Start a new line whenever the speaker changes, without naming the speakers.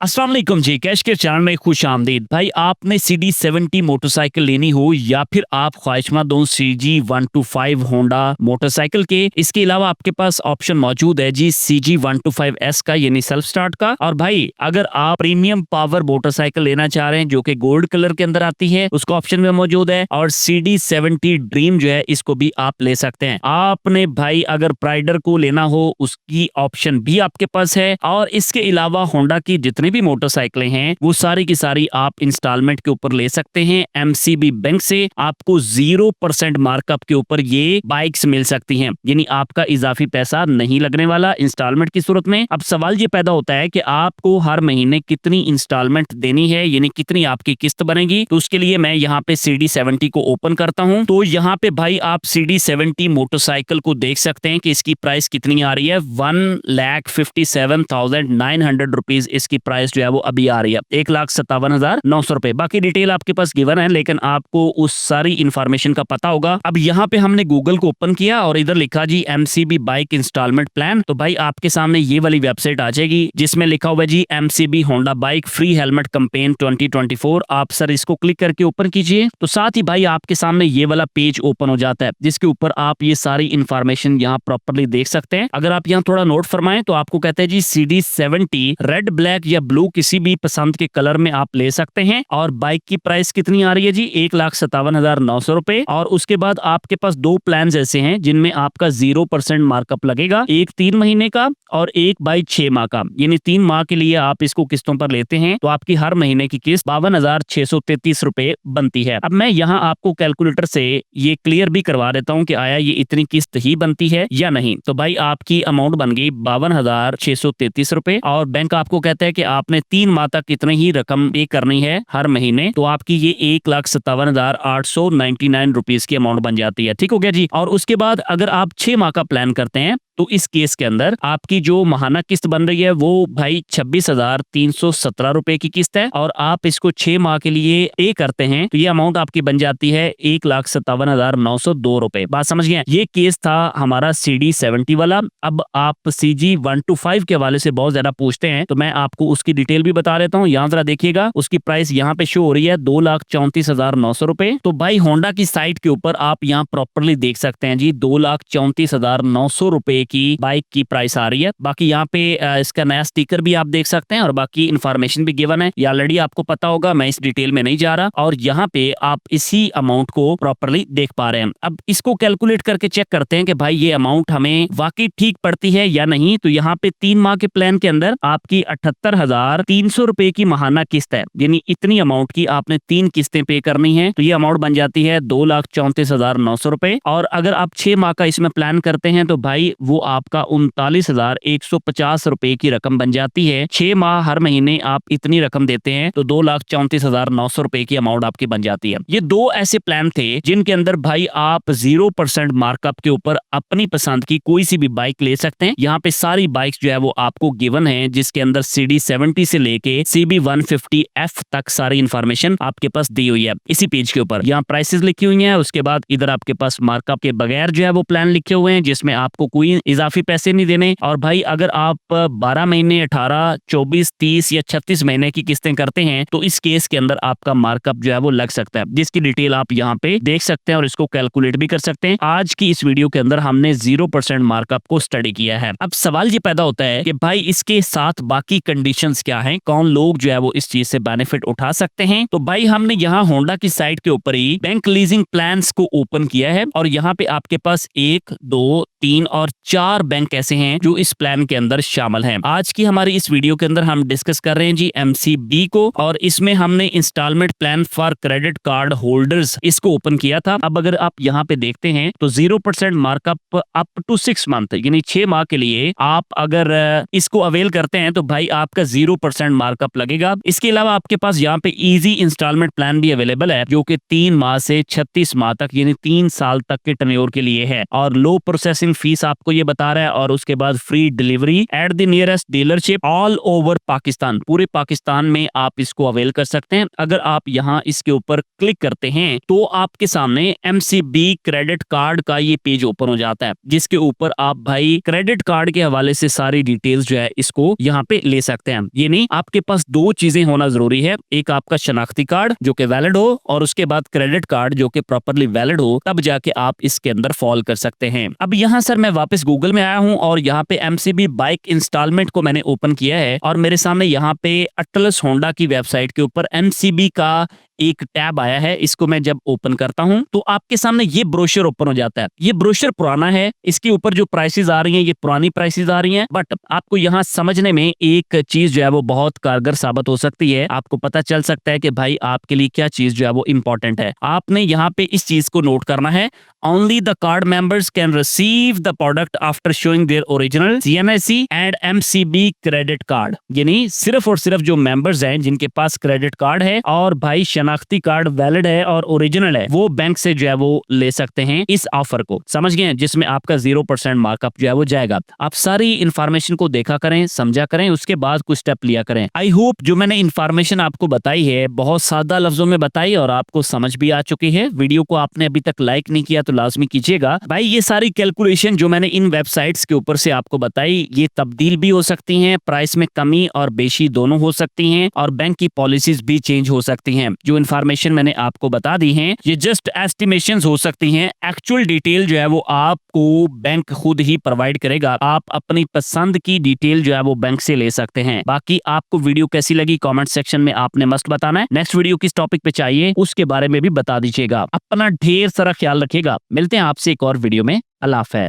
अस्सलाम वालेकुम जी, कैश के चैनल में खुश आमदीद। भाई आपने CD70 मोटरसाइकिल लेनी हो या फिर आप ख्वाहिशमंद हो CG125 होंडा मोटरसाइकिल के, इसके अलावा आपके पास ऑप्शन मौजूद है जी CG125S का यानी सेल्फ स्टार्ट का। और भाई अगर आप प्रीमियम पावर मोटरसाइकिल लेना चाह रहे हैं जो कि गोल्ड कलर के अंदर आती है, उसका ऑप्शन में मौजूद है। और CD70 ड्रीम जो है इसको भी आप ले सकते हैं। आपने भाई अगर प्राइडर को लेना हो उसकी ऑप्शन भी आपके पास है। और इसके अलावा होंडा की जितनी भी मोटरसाइकिलें हैं वो सारी की सारी आप इंस्टॉलमेंट के ऊपर ले सकते हैं। MCB बैंक से आपको 0% मार्कअप के ऊपर ये बाइक्स मिल सकती हैं, यानी आपका इजाफी पैसा नहीं लगने वाला इंस्टॉलमेंट की सूरत में। अब सवाल ये पैदा होता है कि आपको हर महीने कितनी इंस्टॉलमेंट देनी है, यानी कितनी आपकी किस्त बनेगी। तो उसके लिए मैं यहाँ पे CD70 को ओपन करता हूँ। तो यहाँ पे भाई आप CD70 मोटरसाइकिल को देख सकते हैं कि इसकी प्राइस कितनी आ रही है। 1,57,900 रुपीज इसकी प्राइस जो है वो अभी आ रही है, 1,57,900 रुपए। बाकी डिटेल आपके पास गिवन है, लेकिन आपको उस सारी इंफॉर्मेशन का पता होगा। अब यहाँ पे हमने गूगल को ओपन किया और इधर लिखा जी MCB बाइक इंस्टॉलमेंट प्लान। तो भाई आपके सामने ये वाली वेबसाइट आ जाएगी जिसमें लिखा हुआ है जी MCB Honda bike free helmet campaign 2024। आप सर इसको क्लिक करके ओपन कीजिए। तो साथ ही भाई आपके सामने ये वाला पेज ओपन हो जाता है जिसके ऊपर आप ये सारी इंफॉर्मेशन यहाँ प्रॉपरली देख सकते हैं। अगर आप यहाँ थोड़ा नोट फरमाएं तो आपको कहते हैं जी CD70 रेड, ब्लैक या ब्लू किसी भी पसंद के कलर में आप ले सकते हैं। और बाइक की प्राइस कितनी आ रही है जी 1,57,900 रुपए। और उसके बाद आपके पास दो प्लान ऐसे हैं जिनमें आपका 0% मार्कअप लगेगा, एक 3 महीने का और एक बाई 6 माह का। यानी 3 माह के लिए आप इसको किस्तों पर लेते हैं तो आपकी हर महीने की किस्त 52,633 रुपए बनती है। अब मैं यहाँ आपको कैलकुलेटर से ये क्लियर भी करवा देता हूँ कि आया ये इतनी किस्त ही बनती है या नहीं। तो भाई आपकी अमाउंट बन गई 52,633 रुपए। और बैंक आपको कहता है कि आपने 3 माह तक इतनी ही रकम पे करनी है हर महीने। तो आपकी ये 1,57,899 रुपीज की अमाउंट बन जाती है। ठीक हो गया जी। और उसके बाद अगर आप 6 माह का प्लान करते हैं तो इस केस के अंदर आपकी जो माहाना किस्त बन रही है वो भाई 26,317 रुपए की किस्त है। और आप इसको 6 माह के लिए पे करते हैं तो ये अमाउंट आपकी बन जाती है 1,57,902 रुपए। बात समझ गए। ये केस था हमारा CD70 वाला। अब आप CG125 के हवाले से बहुत ज्यादा पूछते हैं तो मैं आपको उसकी डिटेल भी बता देता हूँ। यहाँ जरा देखिएगा, उसकी प्राइस यहाँ पे शो हो रही है 2,34,900 रुपए। तो भाई होंडा की साइट के ऊपर आप यहाँ प्रॉपरली देख सकते हैं जी 2,34,900 रुपए की बाइक की प्राइस आ रही है। बाकी यहाँ पे इसका नया स्टिकर भी आप देख सकते हैं और बाकी इन्फॉर्मेशन भी गिवन है। ये ऑलरेडी आपको पता होगा, मैं इस डिटेल में नहीं जा रहा। और यहाँ पे आप इसी अमाउंट को प्रॉपरली देख पा रहे हैं। अब इसको कैलकुलेट करके चेक करते हैं कि भाई ये अमाउंट हमें वाकई ठीक पड़ती है या नहीं। तो यहाँ पे 3 माह के प्लान के अंदर आपकी 78,300 रुपए की माहाना किस्त है, यानी इतनी अमाउंट की आपने 3 किस्तें पे करनी है। तो ये अमाउंट बन जाती है 2,34,900 रुपए। और अगर आप 6 माह का इसमें प्लान करते हैं तो भाई वो आपका 39,150 रुपए की रकम बन जाती है। 6 माह हर महीने आप इतनी रकम देते हैं तो 2,34,900 रुपए की अमाउंट आपकी बन जाती है। ये दो ऐसे प्लान थे जिनके अंदर भाई आप 0% मार्कअप के ऊपर अपनी पसंद की कोई सी भी बाइक ले सकते हैं। यहाँ पे सारी बाइक्स जो है वो आपको गिवन है, जिसके अंदर CD70 से लेके CB150F तक सारी इंफॉर्मेशन आपके पास दी हुई है इसी पेज के ऊपर। यहाँ प्राइसेस लिखी हुई हैं। उसके बाद इधर आपके पास मार्कअप के बगैर जो है वो प्लान लिखे हुए हैं जिसमें आपको कोई इजाफी पैसे नहीं देने। और भाई अगर आप 12 महीने, 18, 24, 30 या 36 महीने की किस्तें करते हैं तो इस केस के अंदर आपका मार्कअप जो है वो लग सकता है, जिसकी डिटेल आप यहाँ पे देख सकते हैं और इसको कैलकुलेट भी कर सकते हैं। आज की इस वीडियो के अंदर हमने 0% मार्कअप को स्टडी किया है। अब सवाल ये पैदा होता है कि भाई इसके साथ बाकी कंडीशंस क्या हैं, कौन लोग जो है वो इस चीज से बेनिफिट उठा सकते हैं। तो भाई हमने यहाँ होंडा की साइट के ऊपर ही बैंक लीजिंग प्लान्स को ओपन किया है और यहाँ पे आपके पास 1, 2, 3 और 4 बैंक ऐसे हैं जो इस प्लान के अंदर शामिल हैं। आज की हमारी इस वीडियो के अंदर हम डिस्कस कर रहे हैं जी MCB को, और इसमें हमने instalment plan for credit card holders इसको ओपन किया था। अब अगर आप यहाँ पे देखते हैं तो 0% मार्कअप अप टू 6 मंथ, यानी 6 माह के लिए आप अगर इसको अवेल करते हैं तो भाई आपका 0% मार्कअप लगेगा। इसके अलावा आपके पास यहाँ पे इजी इंस्टॉलमेंट प्लान भी अवेलेबल है जो कि 3 माह से 36 माह तक यानी 3 साल तक के टर्न्योर के लिए है। और लो प्रोसेसिंग प्रोसेसिंग फीस आपको ये बता रहा है, और उसके बाद free delivery at the nearest dealership all over Pakistan, पूरे पाकिस्तान में आप इसको अवेल कर सकते हैं। अगर आप यहाँ इसके ऊपर क्लिक करते हैं तो आपके सामने MCB क्रेडिट कार्ड का ये पेज ओपन हो जाता है, जिसके ऊपर आप भाई क्रेडिट कार्ड के हवाले से सारी डिटेल्स जो है इसको यहाँ पे ले सकते हैं। ये नहीं, आपके पास दो चीजें होना जरूरी है, एक आपका शनाख्ती कार्ड जो कि वैलिड हो, और उसके बाद क्रेडिट कार्ड जो कि प्रॉपर्ली वैलिड हो, तब जाके आप इसके अंदर फॉल कर सकते हैं। अब यहाँ सर मैं वापस गूगल में आया हूँ और यहाँ पे MCB बाइक इंस्टॉलमेंट को मैंने ओपन किया है, और मेरे सामने यहाँ पे अटलस होंडा की वेबसाइट के ऊपर MCB का एक टैब आया है। इसको मैं जब ओपन करता हूं तो आपके सामने ये ब्रोशर ओपन हो जाता है। ये ब्रोशर पुराना है, इसके ऊपर जो प्राइसेस आ रही हैं ये पुरानी प्राइसेस आ रही हैं, बट आपको यहाँ समझने में एक चीज जो है वो बहुत कारगर साबित हो सकती है। आपको पता चल सकता है कि भाई आपके लिए क्या चीज जो है वो इंपॉर्टेंट है। आपने यहाँ पे इस चीज को नोट करना है, only the card members can receive the product after showing their original CNIC and MCB credit card. यानी सिर्फ और सिर्फ जो मेंबर्स हैं जिनके पास क्रेडिट कार्ड है और भाई शनाख्ती कार्ड वैलिड है और ओरिजिनल है, वो बैंक से जो है वो ले सकते हैं इस ऑफर को। समझ गए? जिसमें आपका 0% मार्कअप जो है वो जाएगा। आप सारी इंफॉर्मेशन को देखा करें, समझा करें, उसके बाद कुछ स्टेप लिया करें। आई होप जो मैंने इंफॉर्मेशन आपको बताई है बहुत सादा लफ्जों में बताई और आपको समझ भी आ चुकी है। वीडियो को आपने अभी तक लाइक नहीं किया तो लाजमी कीजिएगा। भाई ये सारी कैलकुलेशन जो मैंने इन वेबसाइट्स के ऊपर से आपको बताई ये तब्दील भी हो सकती हैं, प्राइस में कमी और बेशी दोनों हो सकती हैं, और बैंक की पॉलिसीज भी चेंज हो सकती हैं। जो इंफॉर्मेशन मैंने आपको बता दी है ये जस्ट एस्टिमेशंस हो सकती हैं। एक्चुअल डिटेल जो है वो आपको बैंक खुद ही प्रोवाइड करेगा। आप अपनी पसंद की डिटेल जो है वो बैंक से ले सकते हैं। बाकी आपको वीडियो कैसी लगी कमेंट सेक्शन में आपने मस्त बताना है। नेक्स्ट वीडियो किस टॉपिक पे चाहिए उसके बारे में भी बता दीजिएगा। अपना ढेर सारा ख्याल रखिएगा। मिलते हैं आपसे एक और वीडियो में। अल्लाह हाफ़िज़।